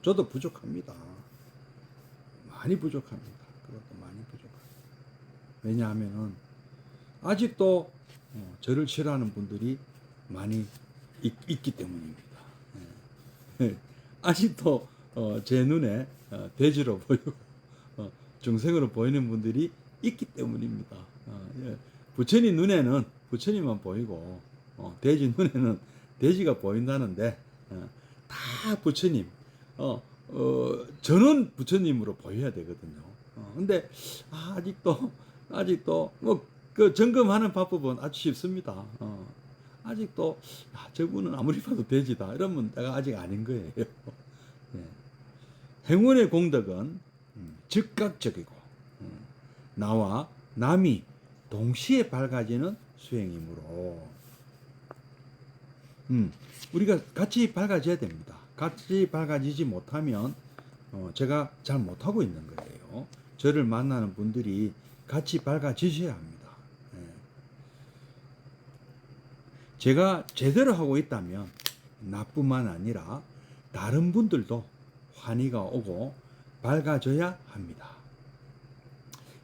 [SPEAKER 1] 저도 부족합니다. 많이 부족합니다. 그것도 많이 부족합니다. 왜냐하면은 아직도 저를 싫어하는 분들이 많이 있기 때문입니다. 아직도 제 눈에 돼지로 보이고 중생으로 보이는 분들이 있기 때문입니다. 부처님 눈에는 부처님만 보이고 돼지 눈에는 돼지가 보인다는데 다 부처님 저는 부처님으로 보여야 되거든요. 근데 아직도 그 점검하는 방법은 아주 쉽습니다. 아직도 저분은 아무리 봐도 돼지다 이러면 내가 아직 아닌 거예요. 행운의 공덕은 즉각적이고 나와 남이 동시에 밝아지는 수행이므로 우리가 같이 밝아져야 됩니다. 같이 밝아지지 못하면 제가 잘 못하고 있는 거예요. 저를 만나는 분들이 같이 밝아지셔야 합니다. 제가 제대로 하고 있다면 나뿐만 아니라 다른 분들도 환희가 오고 밝아져야 합니다.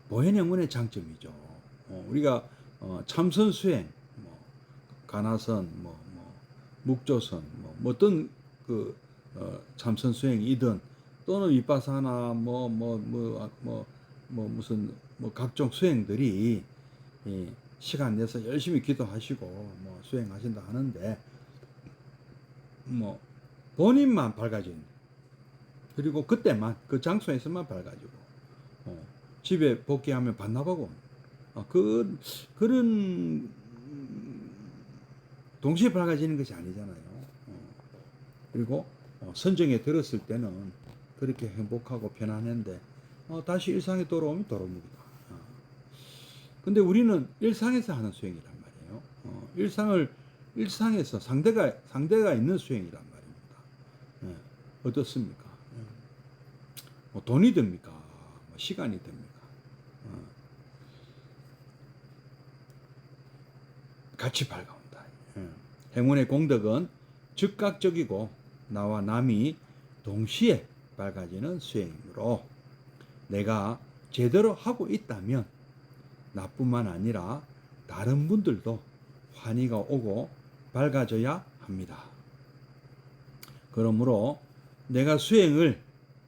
[SPEAKER 1] 보현행운의 장점이죠. 우리가 참선 수행, 가나선, 묵조선, 어떤 그 참선 수행이든 또는 위파사나 무슨 각종 수행들이 시간 내서 열심히 기도하시고 수행하신다 하는데 본인만 밝아진 그리고 그때만 그 장소에서만 밝아지고 집에 복귀하면 반납하고 그런 동시에 밝아지는 것이 아니잖아요. 그리고 선정에 들었을 때는 그렇게 행복하고 편안한데 다시 일상에 돌아오면 도로묵이다. 근데 우리는 일상에서 하는 수행이란 말이에요. 일상에서 상대가 있는 수행이란 말입니다. 어떻습니까? 돈이 됩니까? 시간이 됩니까? 같이 밝아온다. 행운의 공덕은 즉각적이고 나와 남이 동시에 밝아지는 수행이므로 내가 제대로 하고 있다면 나뿐만 아니라 다른 분들도 환희가 오고 밝아져야 합니다. 그러므로 내가 수행을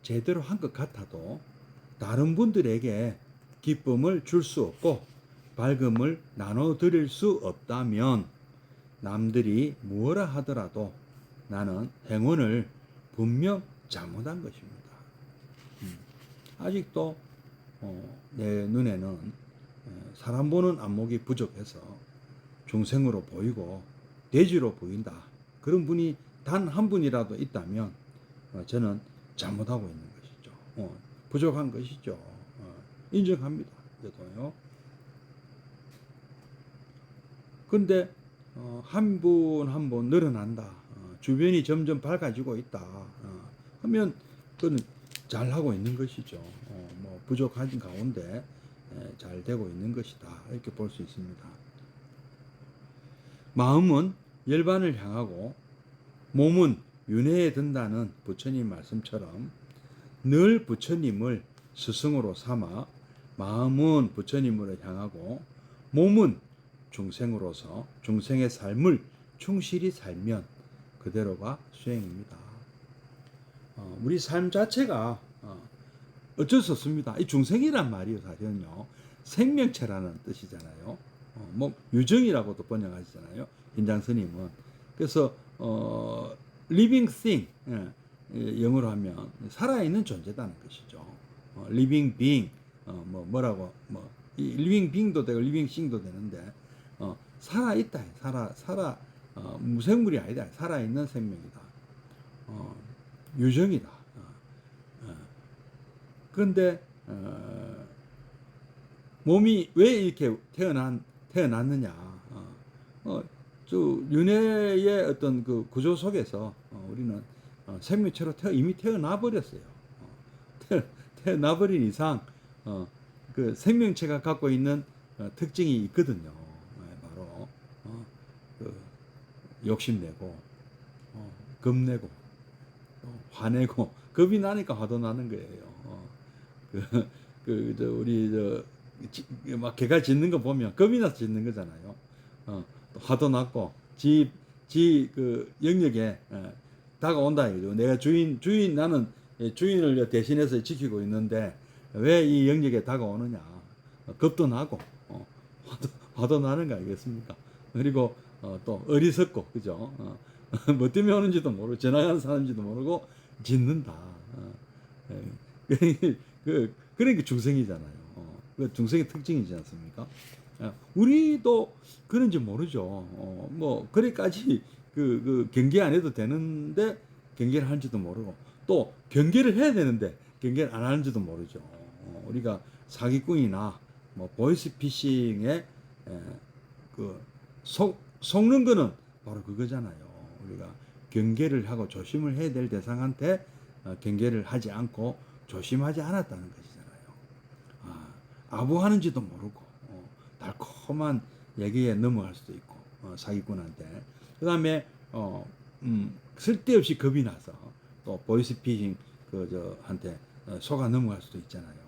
[SPEAKER 1] 제대로 한 것 같아도 다른 분들에게 기쁨을 줄 수 없고 밝음을 나눠드릴 수 없다면 남들이 무엇라 하더라도 나는 행운을 분명 잘못한 것입니다. 아직도 내 눈에는 사람 보는 안목이 부족해서 중생으로 보이고 돼지로 보인다. 그런 분이 단 한 분이라도 있다면 저는 잘못하고 있는 것이죠. 부족한 것이죠. 인정합니다. 저도요. 근데 한 분 한 분 늘어난다. 주변이 점점 밝아지고 있다. 하면 그건 잘하고 있는 것이죠. 뭐 부족한 가운데 잘 되고 있는 것이다. 이렇게 볼 수 있습니다. 마음은 열반을 향하고 몸은 윤회에 든다는 부처님 말씀처럼 늘 부처님을 스승으로 삼아 마음은 부처님으로 향하고 몸은 중생으로서 중생의 삶을 충실히 살면 그대로가 수행입니다. 우리 삶 자체가 어쩔 수 없습니다. 이 중생이란 말이요 사실은요 생명체라는 뜻이잖아요. 뭐 유정이라고도 번역하시잖아요. 인장 스님은. 그래서 living thing 영어로 하면 살아있는 존재다는 것이죠. living being 뭐라고 living being도 되고 living thing도 되는데 살아있다. 무생물이 아니다. 살아있는 생명이다. 유정이다. 그런데 몸이 왜 이렇게 태어났느냐? 윤회의 어떤 그 구조 속에서 우리는 생명체로 이미 태어나 버렸어요. 태어나 버린 이상 그 생명체가 갖고 있는 특징이 있거든요. 바로 그 욕심내고 겁내고 화내고 겁이 나니까 화도 나는 거예요. 우리 막 개가 짖는 거 보면 겁이 나서 짖는 거잖아요. 화도 났고 그 영역에 다가온다 이거죠. 내가 나는 주인을 대신해서 지키고 있는데 왜 이 영역에 다가오느냐? 겁도 나고 화도 나는 거 아니겠습니까? 그리고 또 어리석고 그죠? 뭐 때문에 오는지도 모르고 지나가는 사람인지도 모르고 짖는다. 그러니까 중생이잖아요. 그 중생의 특징이지 않습니까? 우리도 그런지 모르죠. 뭐 그래까지 그 경계 안 해도 되는데 경계를 하는지도 모르고 또 경계를 해야 되는데 경계를 안 하는지도 모르죠. 우리가 사기꾼이나 뭐 보이스피싱에 그 속는 거는 바로 그거잖아요. 우리가 경계를 하고 조심을 해야 될 대상한테 경계를 하지 않고 조심하지 않았다는 것이잖아요. 아부하는지도 모르고 달콤한 얘기에 넘어갈 수도 있고 사기꾼한테 그다음에 쓸데없이 겁이 나서 또 보이스피싱 한테 속아 넘어갈 수도 있잖아요.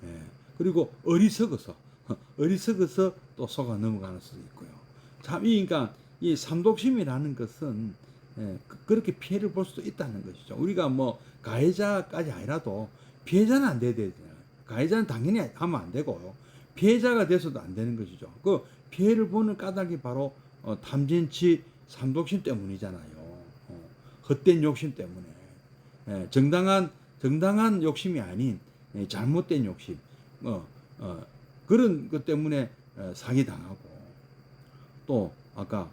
[SPEAKER 1] 예. 그리고 어리석어서 또 속아 넘어가는 수도 있고요. 참 그러니까 이 삼독심이라는 것은 그렇게 피해를 볼 수도 있다는 것이죠. 우리가 뭐 가해자까지 아니라도 피해자는 안 돼야 되잖아요. 가해자는 당연히 하면 안 되고요. 피해자가 돼서도 안 되는 것이죠. 그 피해를 보는 까닭이 바로 탐진치 삼독심 때문이잖아요. 헛된 욕심 때문에 정당한 욕심이 아닌 잘못된 욕심 그런 것 때문에 사기 당하고 또 아까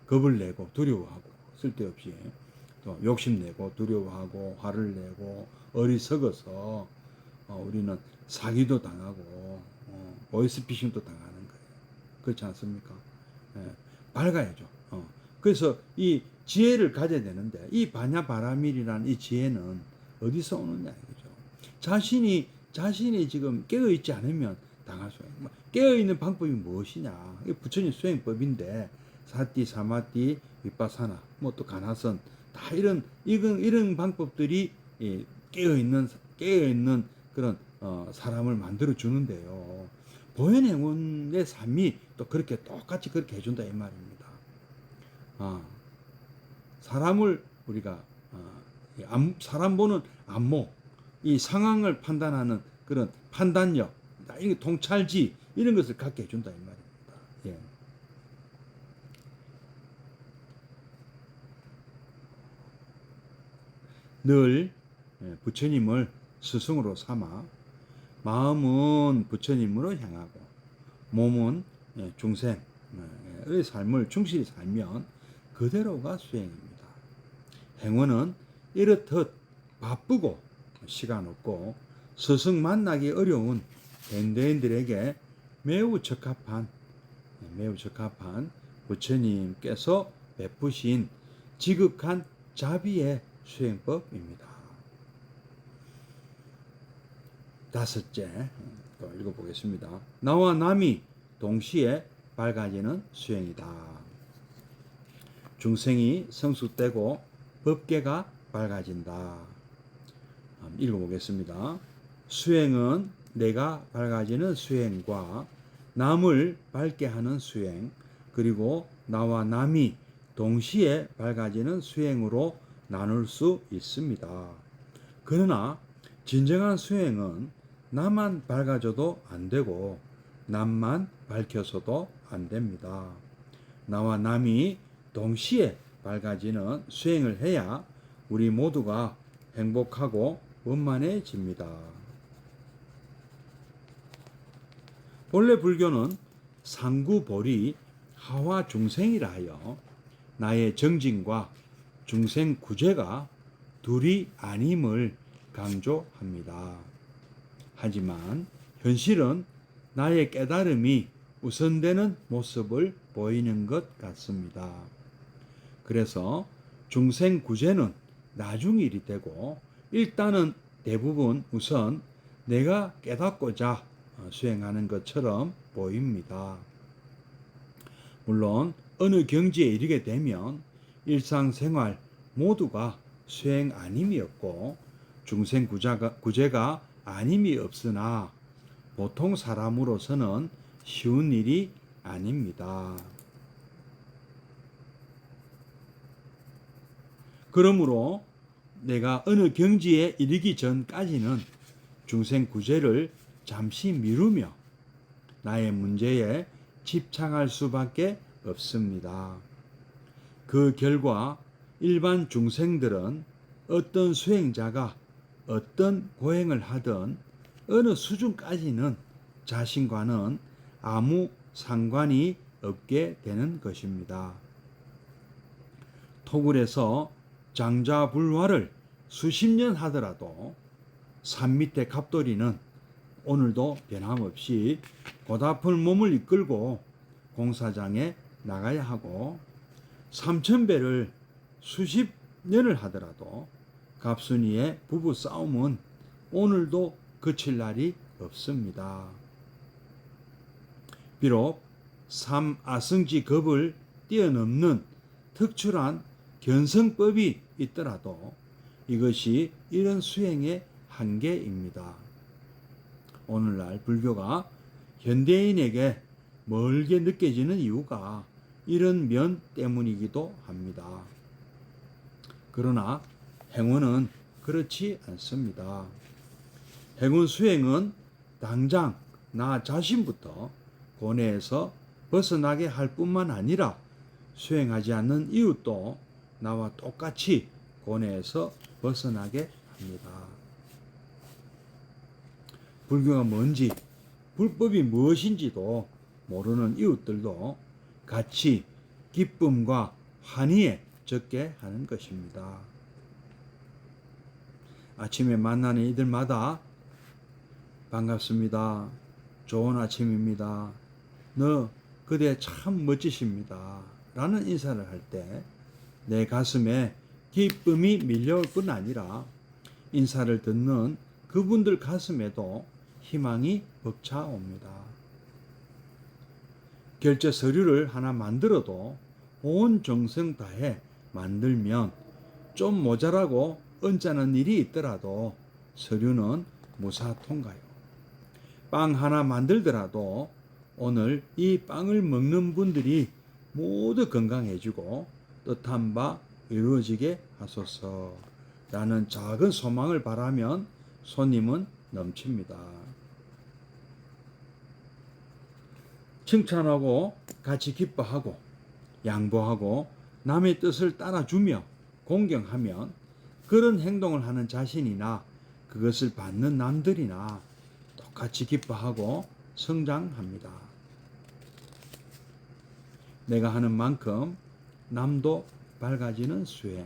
[SPEAKER 1] 겁을 내고 두려워하고 쓸데없이 또 욕심내고 두려워하고 화를 내고 어리석어서 우리는 사기도 당하고 보이스피싱도 당하는 거예요. 그렇지 않습니까? 밝아야죠. 그래서 이 지혜를 가져야 되는데 이 바냐바라밀이라는 이 지혜는 어디서 오느냐 이거죠. 자신이 지금 깨어 있지 않으면 당할 수가 있는. 깨어 있는 방법이 무엇이냐? 이 부처님 수행법인데 사띠, 사마띠, 윗바사나, 뭐 또 가나선 다 이런 방법들이 깨어 있는 그런 사람을 만들어 주는데요. 보현행운의 삶이 또 그렇게 똑같이 그렇게 해준다 이 말입니다. 사람을 우리가 사람 보는 안목, 이 상황을 판단하는 그런 판단력, 이 통찰지 이런 것을 갖게 해준다 이 말입니다. 예. 늘 부처님을 스승으로 삼아 마음은 부처님으로 향하고 몸은 중생의 삶을 충실히 살면 그대로가 수행입니다. 행운은 이렇듯 바쁘고 시간 없고 스승 만나기 어려운 현대인들에게 매우 적합한 부처님께서 베푸신 지극한 자비의 수행법입니다. 다섯째, 또 읽어보겠습니다. 나와 남이 동시에 밝아지는 수행이다. 중생이 성숙되고 법계가 밝아진다. 읽어보겠습니다. 수행은 내가 밝아지는 수행과 남을 밝게 하는 수행, 그리고 나와 남이 동시에 밝아지는 수행으로 나눌 수 있습니다. 그러나 진정한 수행은 나만 밝아져도 안 되고 남만 밝혀서도 안 됩니다. 나와 남이 동시에 밝아지는 수행을 해야 우리 모두가 행복하고 원만해집니다. 본래 불교는 상구보리 하와 중생이라 하여 나의 정진과 중생 구제가 둘이 아님을 강조합니다. 하지만 현실은 나의 깨달음이 우선되는 모습을 보이는 것 같습니다. 그래서 중생 구제는 나중 일이 되고 일단은 대부분 우선 내가 깨닫고자 수행하는 것처럼 보입니다. 물론 어느 경지에 이르게 되면 일상생활 모두가 수행 아님이었고 중생 구제가 아님이 없으나 보통 사람으로서는 쉬운 일이 아닙니다. 그러므로 내가 어느 경지에 이르기 전까지는 중생 구제를 잠시 미루며 나의 문제에 집착할 수밖에 없습니다. 그 결과 일반 중생들은 어떤 수행자가 어떤 고행을 하든 어느 수준까지는 자신과는 아무 상관이 없게 되는 것입니다. 토굴에서 장자불화를 수십 년 하더라도 산 밑에 갑돌이는 오늘도 변함없이 고다픈 몸을 이끌고 공사장에 나가야 하고 3000배를 수십 년을 하더라도 갑순이의 부부 싸움은 오늘도 그칠 날이 없습니다. 비록 삼아승지 겁을 뛰어넘는 특출한 견성법이 있더라도 이것이 이런 수행의 한계입니다. 오늘날 불교가 현대인에게 멀게 느껴지는 이유가 이런 면 때문이기도 합니다. 그러나 행운은 그렇지 않습니다. 행운 수행은 당장 나 자신부터 고뇌에서 벗어나게 할 뿐만 아니라 수행하지 않는 이웃도 나와 똑같이 고뇌에서 벗어나게 합니다. 불교가 뭔지, 불법이 무엇인지도 모르는 이웃들도 같이 기쁨과 환희에 적게 하는 것입니다. 아침에 만나는 이들마다 반갑습니다. 좋은 아침입니다. 그대 참 멋지십니다. 라는 인사를 할 때 내 가슴에 기쁨이 밀려올 뿐 아니라 인사를 듣는 그분들 가슴에도 희망이 벅차옵니다. 결제 서류를 하나 만들어도 온 정성 다해 만들면 좀 모자라고 언짢은 일이 있더라도 서류는 무사 통과요. 빵 하나 만들더라도 오늘 이 빵을 먹는 분들이 모두 건강해지고 뜻한 바 이루어지게 하소서 라는 작은 소망을 바라면 손님은 넘칩니다. 칭찬하고 같이 기뻐하고 양보하고 남의 뜻을 따라주며 공경하면 그런 행동을 하는 자신이나 그것을 받는 남들이나 똑같이 기뻐하고 성장합니다. 내가 하는 만큼 남도 밝아지는 수행.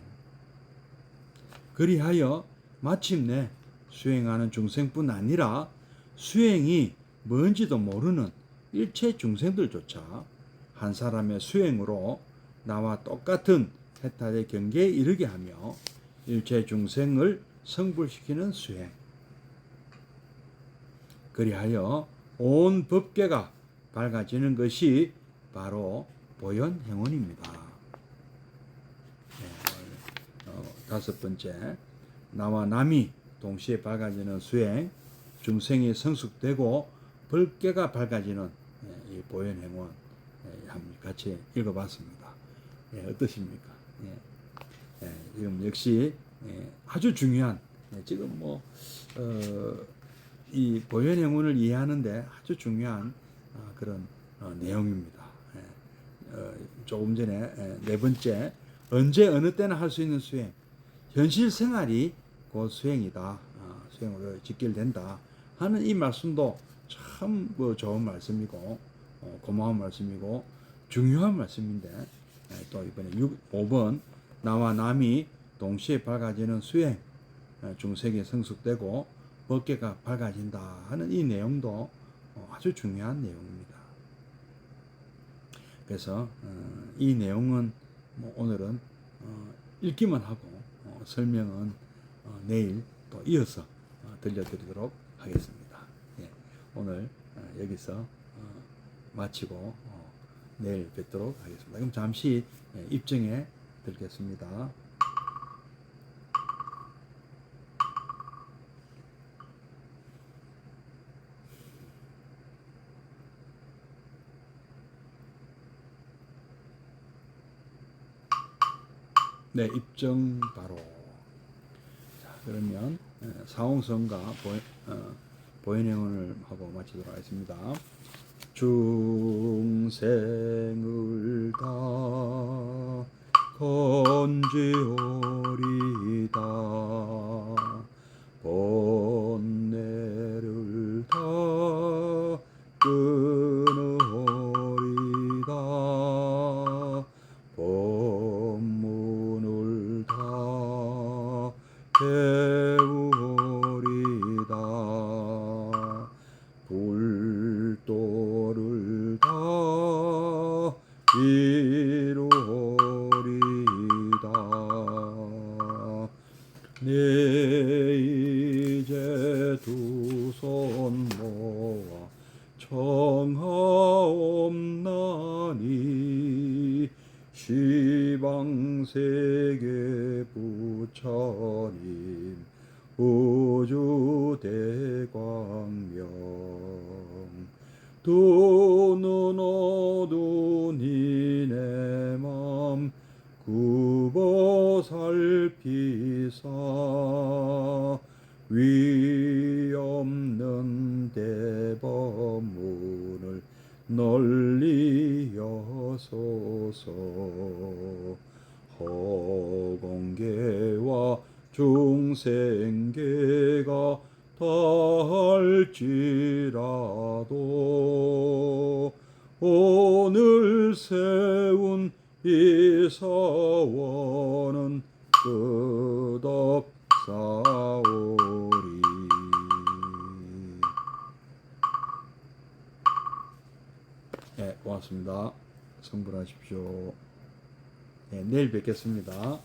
[SPEAKER 1] 그리하여 마침내 수행하는 중생뿐 아니라 수행이 뭔지도 모르는 일체 중생들조차 한 사람의 수행으로 나와 똑같은 해탈의 경계에 이르게 하며 일체 중생을 성불시키는 수행. 그리하여 온 법계가 밝아지는 것이 바로 보현행원입니다. 다섯 번째, 나와 남이 동시에 밝아지는 수행, 중생이 성숙되고 법계가 밝아지는 이 보현행원 같이 읽어봤습니다. 어떠십니까? 지금 역시 아주 중요한 지금 이 보현행원을 이해하는데 아주 중요한 그런 내용입니다. 조금 전에 네 번째, 언제 어느 때나 할 수 있는 수행, 현실 생활이 곧 수행이다, 수행으로 직결된다 하는 이 말씀도 참 좋은 말씀이고 고마운 말씀이고 중요한 말씀인데, 또 이번에 5번 나와 남이 동시에 밝아지는 수행, 중생이 성숙되고 법계가 밝아진다 하는 이 내용도 아주 중요한 내용입니다. 그래서 이 내용은 오늘은 읽기만 하고 설명은 내일 또 이어서 들려드리도록 하겠습니다. 오늘 여기서 마치고 내일 뵙도록 하겠습니다. 그럼 잠시 입증해 드리겠습니다. 네, 입증 바로. 자, 그러면 사홍성과 보현행원을 하고 마치도록 하겠습니다. 중생을 다 건지오리다. 번뇌를 다 끊으리다. 법문을 다 배우리다. 불도를 다 이루리다. 네 이제 두 손 모아 청하옵나니 시방세계 부처님 우주대광명 두 눈 어두니 내 맘 굽어 살피사 위 없는 대법문을 널리 여소서. 허공계와 중생계가 다할지라도 오늘 세운 이 사원은 끝없사오리. 네, 고맙습니다. 성불하십시오. 네, 내일 뵙겠습니다.